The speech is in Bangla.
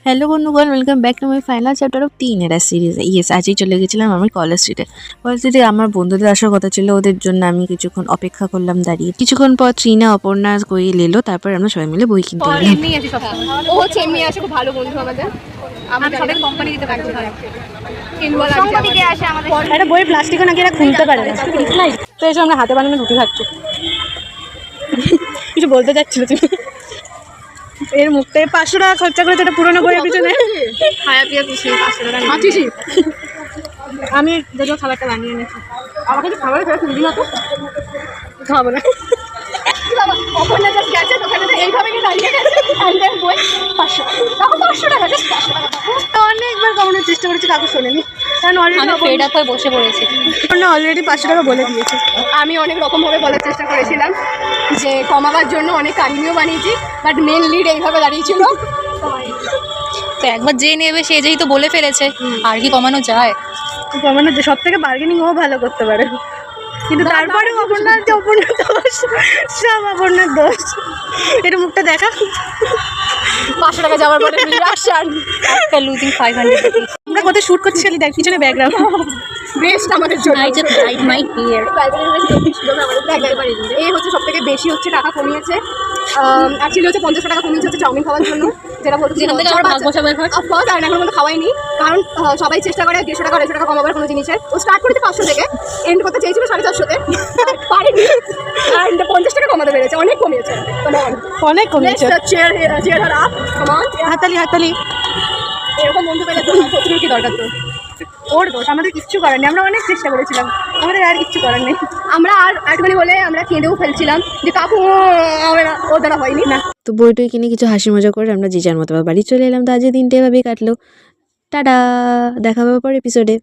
হ্যালো বন্ধুগণ, welcome back to my final chapter of তিনেরা সিরিজ। ইয়েস, আজই চলে গেছিলাম আমি কলেজ স্ট্রিটে। কলেজ স্ট্রিটে আমার বন্ধুদের আসার কথা ছিল, ওদের জন্য আমি কিছুক্ষণ অপেক্ষা করলাম দাঁড়িয়ে। কিছুক্ষণ পর ত্রিনা, অপর্ণা, কোয়েল এলো, তারপর আমরা সবাই মিলে বই কিনতে গেলাম। ও হচ্ছে এমনি আসে, খুব ভালো বন্ধু আমাদের। আমরা সবাই কোম্পানি দিতে পারি, একটা বই প্লাস্টিকও নাকি এরা খুলতে পারে না, তো এসে আমরা হাতে বানানো রুটি খাচ্ছি। কিছু বলতে চাচ্ছিল তুমি? এর মুখ থেকে 500 টাকা খরচা করেছে একটা পুরোনো বইয়ের পিছনে। আমি যদিও খাবারটা বানিয়ে এনেছি, আমাকে যে খাবার ফেরত দিবি না তো? খাবো না। অনেকবার কমানোর চেষ্টা করেছি, কাকু শোনেনি, কারণ অলরেডি বসে পড়েছি, অলরেডি 500 টাকা বলে দিয়েছে। আমি অনেক রকমভাবে বলার চেষ্টা করেছিলাম যে কমাবার জন্য, অনেক কাহিনীও বানিয়েছি, বাট মেন লিড এইভাবে দাঁড়িয়েছিল। তো একবার যে নেবে সে যেহেতু বলে ফেলেছে, আর কি কমানো যায়? কমানো সব থেকে বার্গেনিং ও ভালো করতে পারে, কিন্তু তারপরেও অপর্ণার দোষ, সব অপর্ণার দোষ। এটা মুখটা দেখা। 500 টাকা যাওয়ার পরে রিঅ্যাকশন, একটা লুজিং 500 রুপিস। আমরা কোথায় শুট করছি খালি দেখ, পিছনে ব্যাকগ্রাউন্ড বেস্ট আমাদের জন্য। I just dyed my hair. এই হচ্ছে সব থেকে বেশি হচ্ছে টাকা কমিয়েছে। অ্যাকচুয়ালি হচ্ছে 50 টাকা কমিয়েছে হচ্ছে চাউমিন খাওয়ার জন্য, যেটা বলতে যেখান থেকে আমার ভাগ বসাবে এখন। অফকোর্স, আর এখন মধ্যে খাওয়াইনি, কারণ সবাই চেষ্টা করে 150 টাকা 250 টাকা কমাবার কোনো জিনিসের। ও স্টার্ট করেছে 500 থেকে, এন্ড করতে চেয়েছিল 450-তে, পারেনি, আর 50 টাকা কমাতে পেরেছে। অনেক কমিয়েছে, অনেক কমিয়েছে। চেয়ার আপ, কমান, হাতালি হাতালি। এরকম বন্ধু পেলে তো শত্রুর কি দরকার? তো ওর দোষ, আমাদের কিচ্ছু করার নেই, আমরা অনেক চেষ্টা করেছিলাম, আমাদের আর কিচ্ছু করার নেই। আমরা আর একটুখানি বলে আমরা কেঁদেও ফেলছিলাম যে কাকু হবে না, ওর দ্বারা হয়নি না। তো বইটই কিনে কিছু হাসি মজা করে আমরা যে যার মতো বাড়ি চলে এলাম। তো আজকের দিনটা এভাবেই কাটলো। টাটা, দেখা হবে পর এপিসোডে।